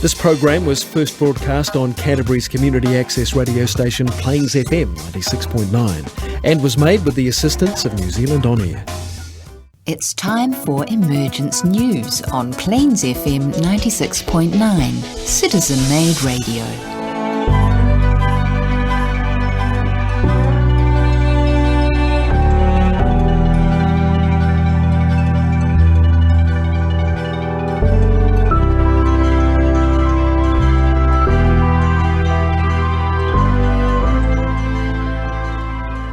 This program was first broadcast on Canterbury's community access radio station Plains FM 96.9 and was made with the assistance of New Zealand On Air. It's time for Emergence News on Plains FM 96.9, citizen-made radio.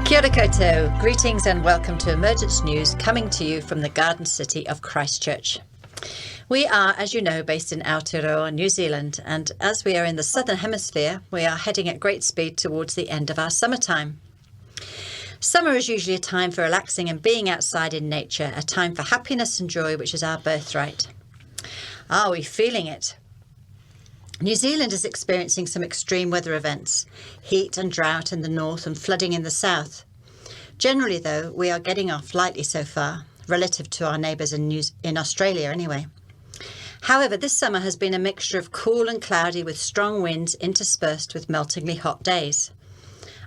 Kia ora koutou. Greetings and welcome to Emergence News, coming to you from the Garden City of Christchurch. We are, as you know, based in Aotearoa, New Zealand, and as we are in the Southern Hemisphere, we are heading at great speed towards the end of our summertime. Summer is usually a time for relaxing and being outside in nature, a time for happiness and joy, which is our birthright. Are we feeling it? New Zealand is experiencing some extreme weather events, heat and drought in the north and flooding in the south. Generally, though, we are getting off lightly so far, relative to our neighbours in Australia anyway. However, this summer has been a mixture of cool and cloudy with strong winds interspersed with meltingly hot days.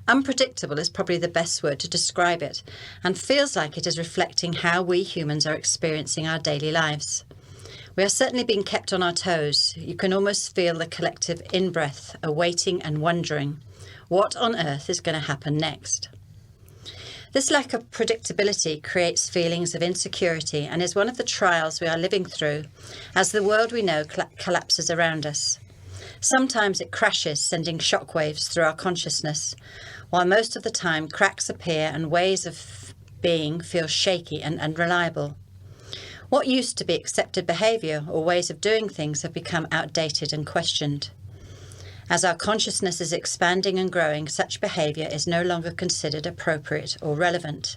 Unpredictable is probably the best word to describe it, and feels like it is reflecting how we humans are experiencing our daily lives. We are certainly being kept on our toes. You can almost feel the collective in-breath, awaiting and wondering, what on earth is going to happen next? This lack of predictability creates feelings of insecurity and is one of the trials we are living through as the world we know collapses around us. Sometimes it crashes, sending shockwaves through our consciousness, while most of the time cracks appear and ways of being feel shaky and unreliable. What used to be accepted behaviour or ways of doing things have become outdated and questioned. As our consciousness is expanding and growing, such behaviour is no longer considered appropriate or relevant.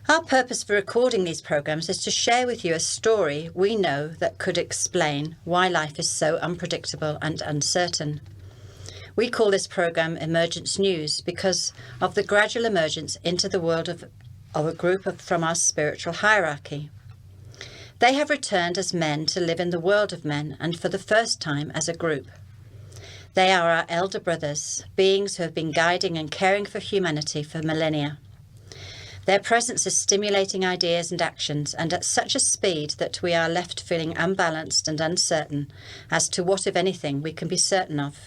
Our purpose for recording these programmes is to share with you a story we know that could explain why life is so unpredictable and uncertain. We call this programme Emergence News because of the gradual emergence into the world of a group from our spiritual hierarchy. They have returned as men to live in the world of men and for the first time as a group. They are our elder brothers, beings who have been guiding and caring for humanity for millennia. Their presence is stimulating ideas and actions, and at such a speed that we are left feeling unbalanced and uncertain as to what, if anything, we can be certain of.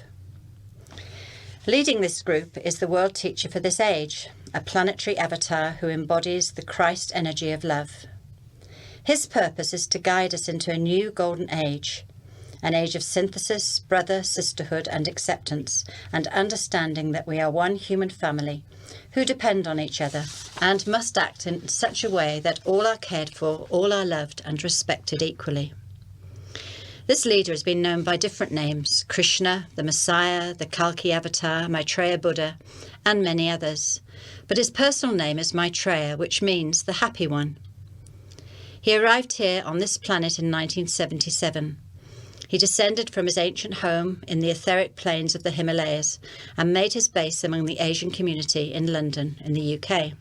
Leading this group is the World Teacher for this age, a planetary avatar who embodies the Christ energy of love. His purpose is to guide us into a new golden age, an age of synthesis, brother, sisterhood and acceptance, and understanding that we are one human family who depend on each other and must act in such a way that all are cared for, all are loved and respected equally. This leader has been known by different names: Krishna, the Messiah, the Kalki Avatar, Maitreya Buddha, and many others. But his personal name is Maitreya, which means the happy one. He arrived here on this planet in 1977. He descended from his ancient home in the etheric plains of the Himalayas and made his base among the Asian community in London, in the UK.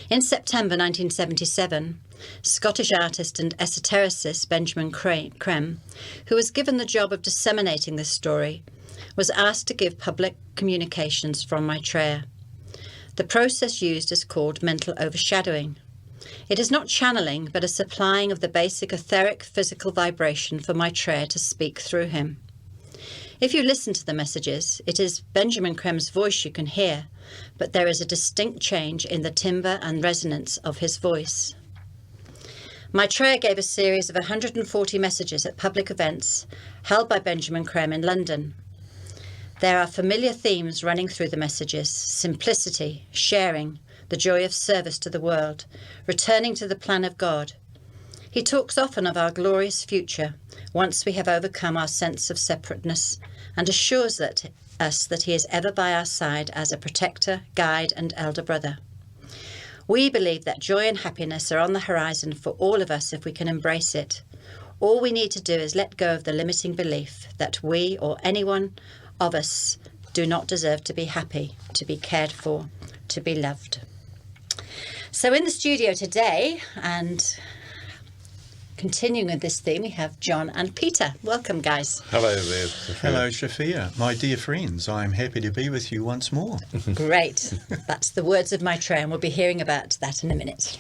In September 1977, Scottish artist and esotericist Benjamin Creme, who was given the job of disseminating this story, was asked to give public communications from Maitreya. The process used is called mental overshadowing. It is not channeling, but a supplying of the basic etheric physical vibration for Maitreya to speak through him. If you listen to the messages, it is Benjamin Creme's voice you can hear, but there is a distinct change in the timbre and resonance of his voice. Maitreya gave a series of 140 messages at public events held by Benjamin Creme in London. There are familiar themes running through the messages: simplicity, sharing, the joy of service to the world, returning to the plan of God. He talks often of our glorious future, once we have overcome our sense of separateness, and assures us that he is ever by our side as a protector, guide, and elder brother. We believe that joy and happiness are on the horizon for all of us if we can embrace it. All we need to do is let go of the limiting belief that we or any one of us do not deserve to be happy, to be cared for, to be loved. So in the studio today, and continuing with this theme, we have John and Peter. Welcome, guys. Hello there, Sophia. Hello, Sophia. My dear friends, I'm happy to be with you once more. Great. That's the words of Maitreya, and we'll be hearing about that in a minute.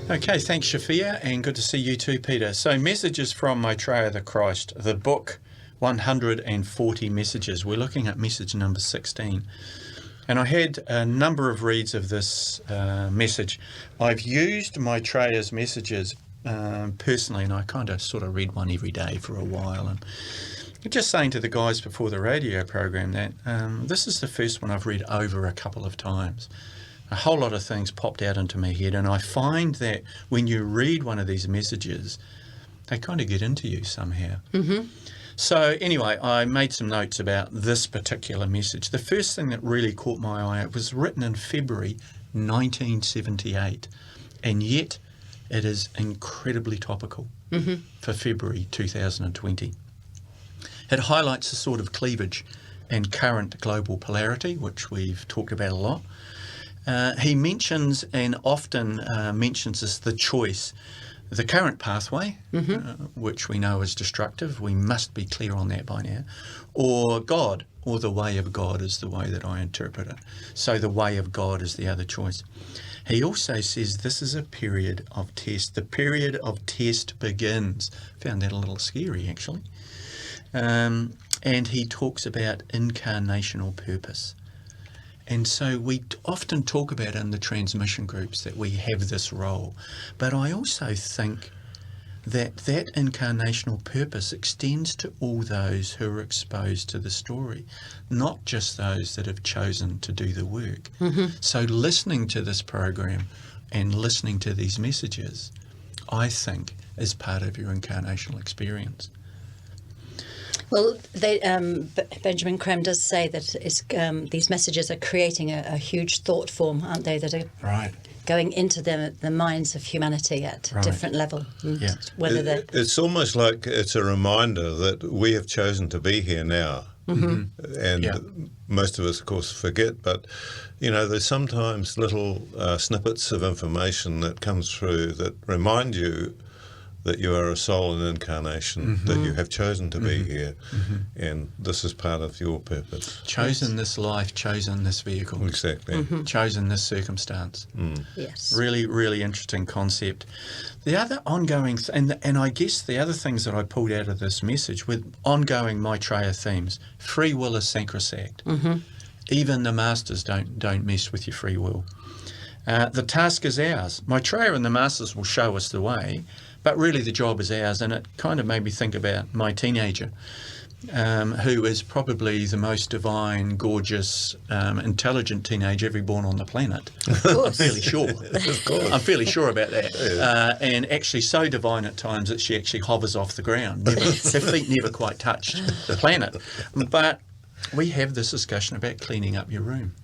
Okay, thanks, Sophia, and good to see you too, Peter. So, messages from Maitreya the Christ, the book, 140 messages. We're looking at message number 16. And I had a number of reads of this message. I've used Maitreya's messages personally, and I kind of sort of read one every day for a while. And just saying to the guys before the radio program that this is the first one I've read over a couple of times. A whole lot of things popped out into my head, and I find that when you read one of these messages, they kind of get into you somehow. Mm-hmm. So anyway, I made some notes about this particular message. The first thing that really caught my eye, it was written in February 1978, and yet it is incredibly topical for February 2020. It highlights the sort of cleavage and current global polarity, which we've talked about a lot. He mentions, and often mentions as the choice, the current pathway, which we know is destructive. We must be clear on that by now. Or God, or the way of God is the way that I interpret it. So the way of God is the other choice. He also says this is a period of test. The period of test begins. Found that a little scary, actually. And he talks about incarnational purpose. And so we often talk about in the transmission groups that we have this role. But I also think that that incarnational purpose extends to all those who are exposed to the story, not just those that have chosen to do the work. So listening to this program and listening to these messages, I think, is part of your incarnational experience. Well, Benjamin Creme does say that these messages are creating a huge thought form, aren't they, that are going into the minds of humanity at a different level. Yeah. It's almost like it's a reminder that we have chosen to be here now. And most of us, of course, forget, but, you know, there's sometimes little snippets of information that comes through that remind you that you are a soul in incarnation, that you have chosen to be here, and this is part of your purpose. Chosen this life, chosen this vehicle. Exactly. Chosen this circumstance. Yes. Really, really interesting concept. The other ongoing, and I guess the other things that I pulled out of this message with ongoing Maitreya themes, free will is sacrosanct. Even the masters don't mess with your free will. The task is ours. Maitreya and the masters will show us the way, but really the job is ours. And it kind of made me think about my teenager, who is probably the most divine, gorgeous, intelligent teenager ever born on the planet. I'm fairly sure. I'm fairly sure about that. And actually so divine at times that she actually hovers off the ground. Her feet never quite touched the planet. But we have this discussion about cleaning up your room.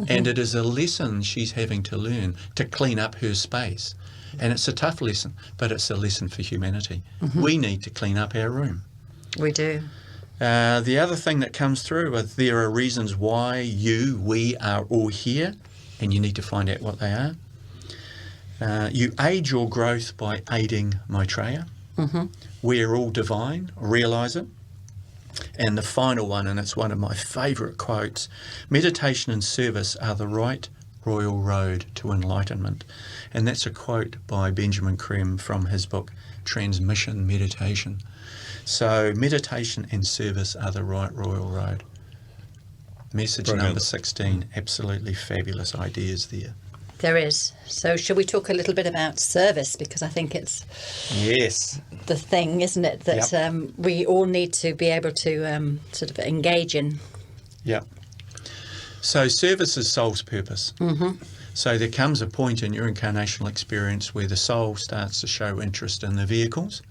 And it is a lesson she's having to learn to clean up her space. And it's a tough lesson, but it's a lesson for humanity. We need to clean up our room. We do. The other thing that comes through is there are reasons why we are all here, and you need to find out what they are. You aid your growth by aiding Maitreya. We're all divine, realise it. And the final one, and it's one of my favourite quotes, meditation and service are the right royal road to enlightenment. And that's a quote by Benjamin Creme from his book, Transmission Meditation. So meditation and service are the right royal road. Message number 16, absolutely fabulous ideas there. There is. So should we talk a little bit about service? Because I think it's the thing, isn't it, that we all need to be able to sort of engage in. Yeah. So service is soul's purpose. So there comes a point in your incarnational experience where the soul starts to show interest in the vehicles,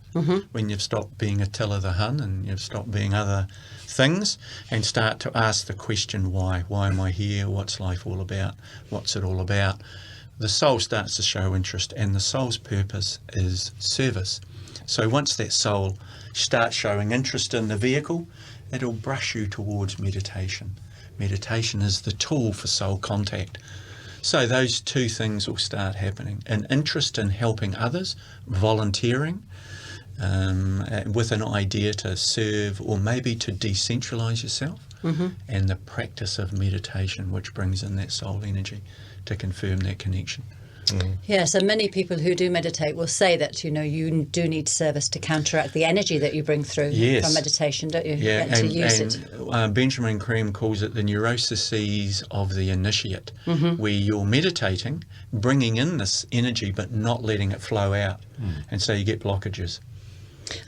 when you've stopped being a till of the hun and you've stopped being other things, and start to ask the question, why? Why am I here? What's life all about? What's it all about? The soul starts to show interest, and the soul's purpose is service. So once that soul starts showing interest in the vehicle, it'll brush you towards meditation. Meditation is the tool for soul contact. So those two things will start happening. An interest in helping others, volunteering, with an idea to serve or maybe to decentralise yourself, and the practice of meditation, which brings in that soul energy to confirm that connection. Yes, and many people who do meditate will say that, you do need service to counteract the energy that you bring through from meditation, don't you? Yeah, to use it. Benjamin Creme calls it the neuroses of the initiate, where you're meditating, bringing in this energy but not letting it flow out, and so you get blockages.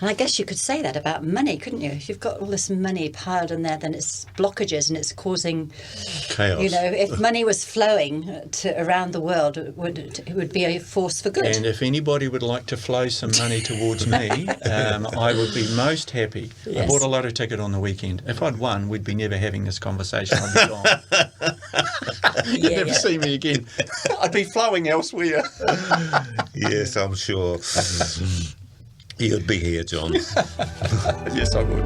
And I guess you could say that about money, couldn't you? If you've got all this money piled in there, then it's blockages and it's causing chaos. Mm-hmm. If money was flowing around the world, it would be a force for good. And if anybody would like to flow some money towards me, I would be most happy. Yes. I bought a lotto ticket on the weekend. If I'd won, we'd be never having this conversation. I'd be gone. You'd never see me again. I'd be flowing elsewhere. Yes, I'm sure. You'd be here, John. Yes, I would.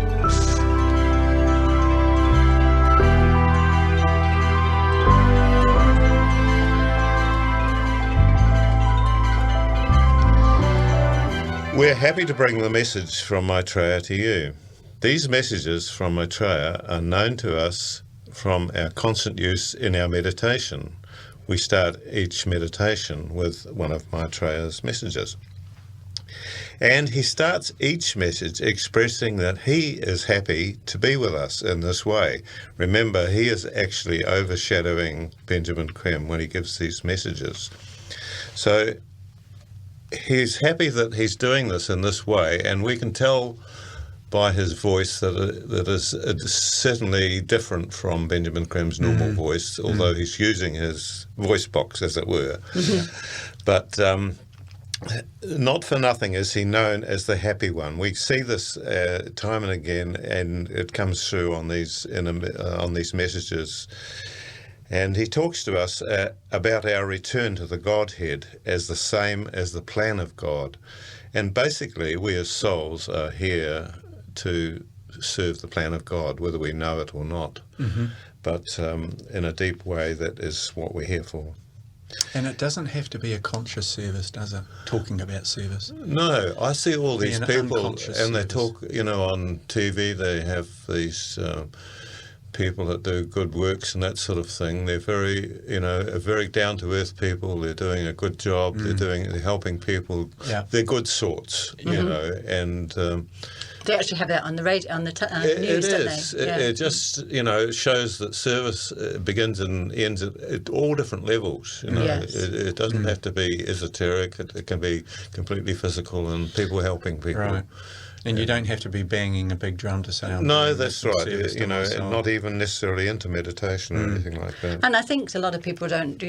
We're happy to bring the message from Maitreya to you. These messages from Maitreya are known to us from our constant use in our meditation. We start each meditation with one of Maitreya's messages. And he starts each message expressing that he is happy to be with us in this way. Remember, he is actually overshadowing Benjamin Creme when he gives these messages. So he's happy that he's doing this in this way, and we can tell by his voice that it is certainly different from Benjamin Creme's normal voice, although he's using his voice box, as it were. But not for nothing is he known as the happy one. We see this time and again, and it comes through on these messages. And he talks to us about our return to the Godhead as the same as the plan of God. And basically, we as souls are here to serve the plan of God, whether we know it or not. But in a deep way, that is what we're here for. And it doesn't have to be a conscious service, does it? Talking about service. No, I see all these people, and they service. talk, on TV, they have these people that do good works and that sort of thing. They're very, very down-to-earth people. They're doing a good job. They're helping people. Yeah. They're good sorts, and They actually have that on the radio, on the news, it don't is. they? It just, shows that service begins and ends at all different levels. Yes. It doesn't have to be esoteric. It can be completely physical and people helping people. Right. And you don't have to be banging a big drum to say, No, that's right. service to myself. And not even necessarily into meditation or anything like that. And I think a lot of people don't,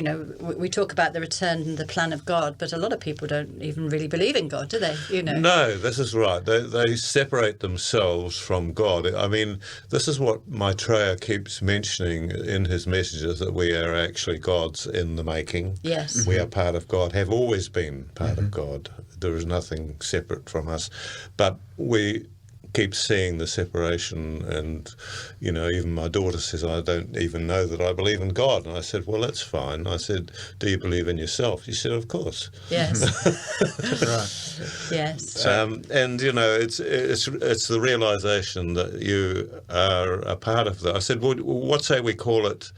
we talk about the return and the plan of God, but a lot of people don't even really believe in God, do they? No, this is right. They separate themselves from God. I mean, this is what Maitreya keeps mentioning in his messages, that we are actually gods in the making. Yes. We are part of God, have always been part of God. There is nothing separate from us. But we keep seeing the separation, and even my daughter says, I don't even know that I believe in God. And I said, well, that's fine. I said, do you believe in yourself? She said, of course. Yes. Right. Yes. And it's the realization that you are a part of that. I said, well, what say we call it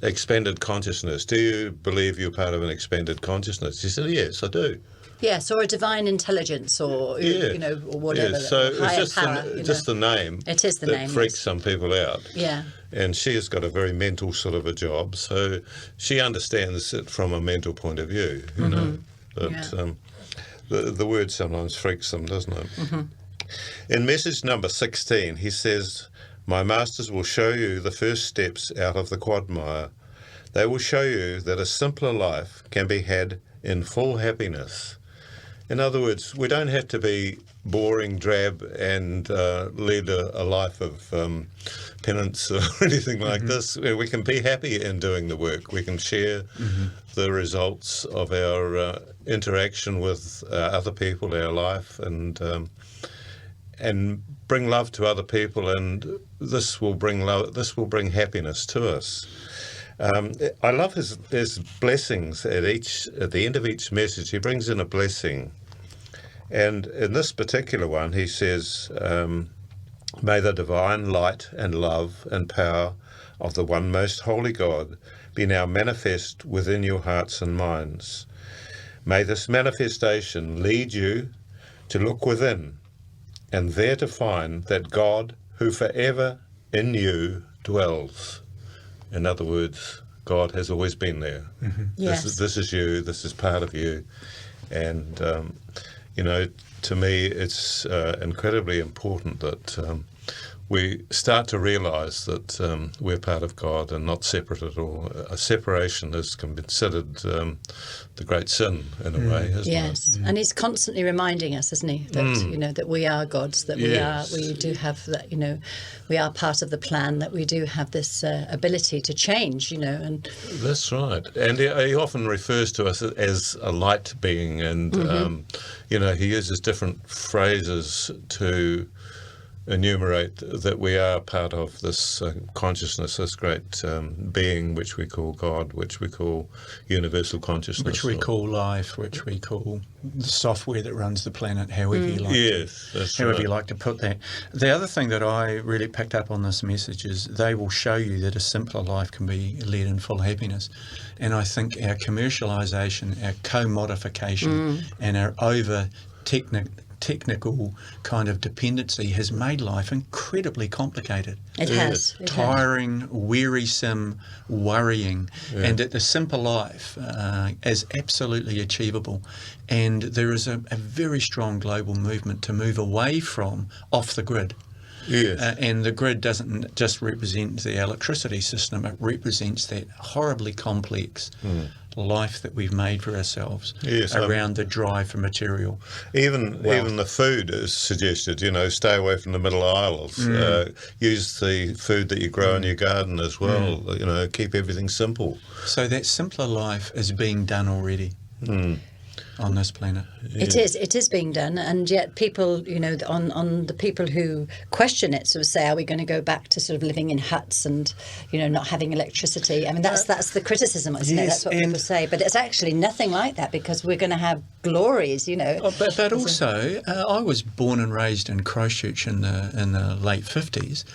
expanded consciousness? Do you believe you're part of an expanded consciousness? She said, yes, I do. Yes, or a divine intelligence, or or whatever. Yeah, so higher it's power, just the name. It is the that name, freaks yes. some people out. Yeah. And she has got a very mental sort of a job, so she understands it from a mental point of view. But the word sometimes freaks them, doesn't it? In message number 16, he says, "My masters will show you the first steps out of the quagmire. They will show you that a simpler life can be had in full happiness." In other words, we don't have to be boring, drab, and lead a life of penance or anything like this. We can be happy in doing the work. We can share the results of our interaction with other people, our life, and bring love to other people, and this will bring love. This will bring happiness to us. I love his blessings at the end of each message. He brings in a blessing. And in this particular one, he says, may the divine light and love and power of the one most holy God be now manifest within your hearts and minds. May this manifestation lead you to look within and there to find that God who forever in you dwells. In other words, God has always been there. Mm-hmm. Yes. This is you, this is part of you. And, to me, it's incredibly important that we start to realise that we're part of God and not separate at all. A separation is considered the great sin in a way, isn't it? Yes, and he's constantly reminding us, isn't he, that that we are gods, that we do have that, we are part of the plan, that we do have this ability to change, and That's right. And he often refers to us as a light being, and he uses different phrases to enumerate that we are part of this consciousness, this great being which we call God, which we call universal consciousness. Which we call life, which we call the software that runs the planet, however you like you like to put that. The other thing that I really picked up on this message is they will show you that a simpler life can be led in full happiness. And I think our commercialisation, our commodification and our technical kind of dependency has made life incredibly complicated. it has. Tiring, wearisome, worrying, and that the simple life is absolutely achievable. And there is a very strong global movement to move away from off the grid. Yes. And the grid doesn't just represent the electricity system, it represents that horribly complex life that we've made for ourselves around the drive for material. Even the food is suggested, stay away from the middle aisles. Use the food that you grow in your garden as well. Keep everything simple. So that simpler life is being done already on this planet. It is being done, and yet people, on the people who question it sort of say, are we going to go back to sort of living in huts and, not having electricity? I mean, that's the criticism, isn't it? That's what people say. But it's actually nothing like that, because we're going to have glories, But also, I was born and raised in Christchurch in the late 50s,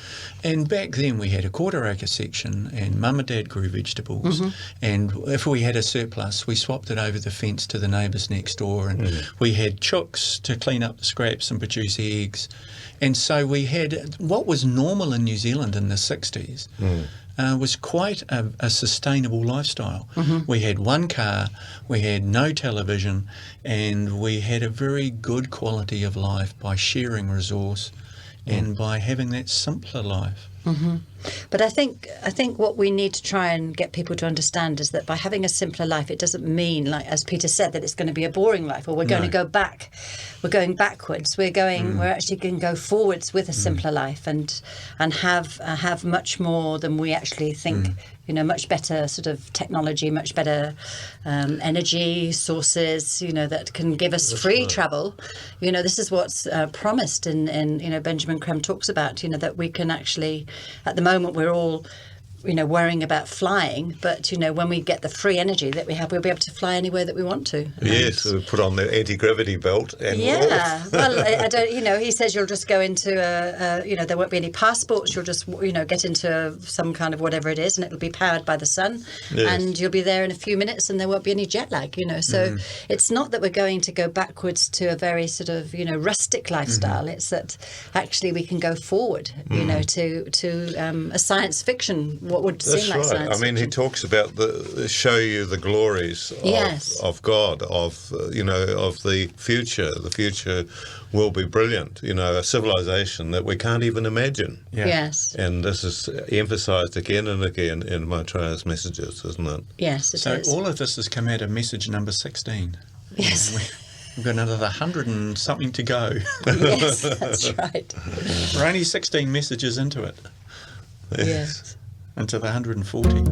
and back then we had a quarter-acre section, and Mum and Dad grew vegetables, and if we had a surplus, we swapped it over the fence to the neighbours next door, and we had chooks to clean up the scraps and produce eggs. And so we had what was normal in New Zealand in the 60s was quite a sustainable lifestyle. We had one car, we had no television, and we had a very good quality of life by sharing resource and by having that simpler life. But I think what we need to try and get people to understand is that by having a simpler life, it doesn't mean, like as Peter said, that it's going to be a boring life, or we're going to go back. We're going backwards. We're actually going to go forwards with a simpler life and have much more than we actually think. Much better sort of technology, much better energy sources, that can give us free travel. This is what's promised in Benjamin Crumb talks about, that we can actually, at the moment we're all, worrying about flying, but, when we get the free energy that we have, we'll be able to fly anywhere that we want to. Yes, we put on the anti-gravity belt and well, I don't, he says you'll just go into there won't be any passports, you'll just, get into some kind of whatever it is, and it'll be powered by the sun, and you'll be there in a few minutes and there won't be any jet lag, so it's not that we're going to go backwards to a very sort of, rustic lifestyle, it's that actually we can go forward, to a science fiction, what would seem like science fiction. I mean, he talks about show you the glories of God, of the future. The future will be brilliant. A civilization that we can't even imagine. Yeah. Yes. And this is emphasised again and again in Maitreya's messages, isn't it? Yes, it is. So all of this has come out of message number 16. Yes. We've got another 100 and something to go. Yes, that's right. We're only 16 messages into it. Yes. Into the 140.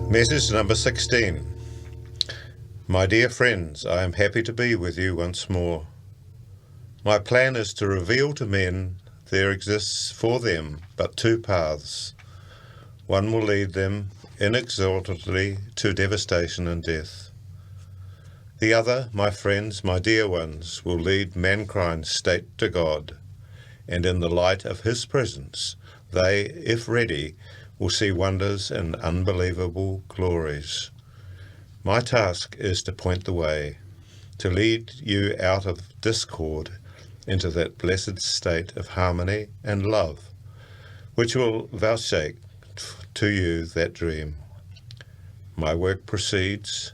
Message number 16. My dear friends, I am happy to be with you once more. My plan is to reveal to men there exists for them but two paths. One will lead them inexorably to devastation and death. The other, my friends, my dear ones, will lead mankind straight to God, and in the light of His presence, they, if ready, will see wonders and unbelievable glories. My task is to point the way, to lead you out of discord into that blessed state of harmony and love, which will vouchsafe to you that dream. My work proceeds,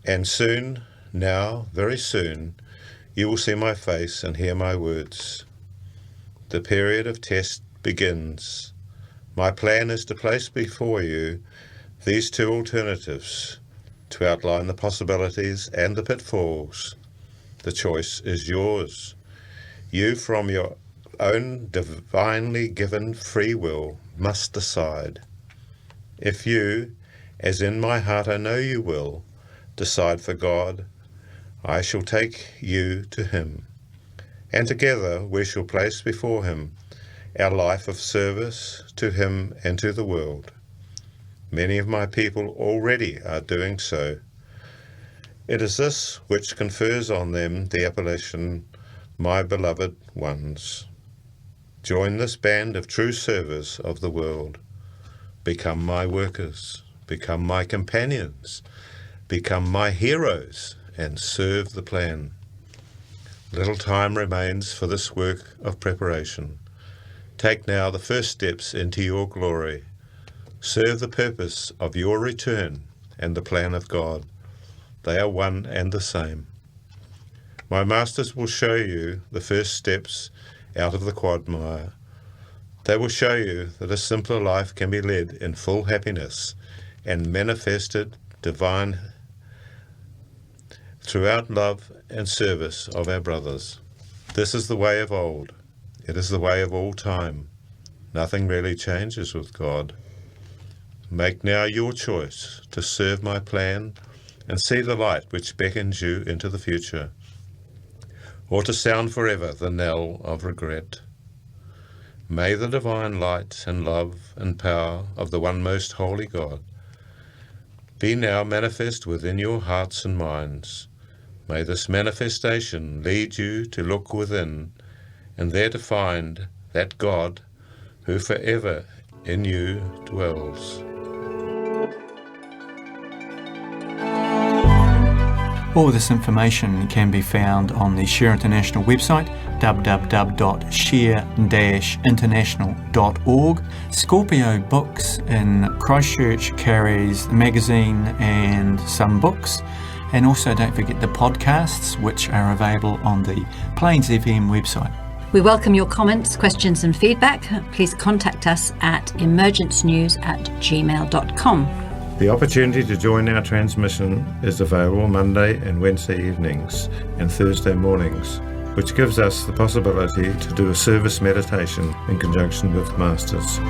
and soon, now, very soon, you will see my face and hear my words. The period of test begins. My plan is to place before you these two alternatives, to outline the possibilities and the pitfalls. The choice is yours. You, from your own divinely given free will, must decide. If you, as in my heart I know you will, decide for God, I shall take you to Him, and together we shall place before Him our life of service to Him and to the world. Many of my people already are doing so. It is this which confers on them the appellation, my beloved ones. Join this band of true servers of the world. Become my workers, become my companions, become my heroes, and serve the plan. Little time remains for this work of preparation. Take now the first steps into your glory. Serve the purpose of your return and the plan of God. They are one and the same. My masters will show you the first steps out of the quagmire. They will show you that a simpler life can be led in full happiness and manifested divine throughout love and service of our brothers. This is the way of old. It is the way of all time. Nothing really changes with God. Make now your choice to serve my plan and see the light which beckons you into the future, or to sound forever the knell of regret. May the divine light and love and power of the one most holy God be now manifest within your hearts and minds. May this manifestation lead you to look within and there to find that God who forever in you dwells. All this information can be found on the Share International website, www.share-international.org. Scorpio Books in Christchurch carries the magazine and some books. And also don't forget the podcasts, which are available on the Plains FM website. We welcome your comments, questions and feedback. Please contact us at emergencenews@gmail.com. The opportunity to join our transmission is available Monday and Wednesday evenings and Thursday mornings, which gives us the possibility to do a service meditation in conjunction with Masters.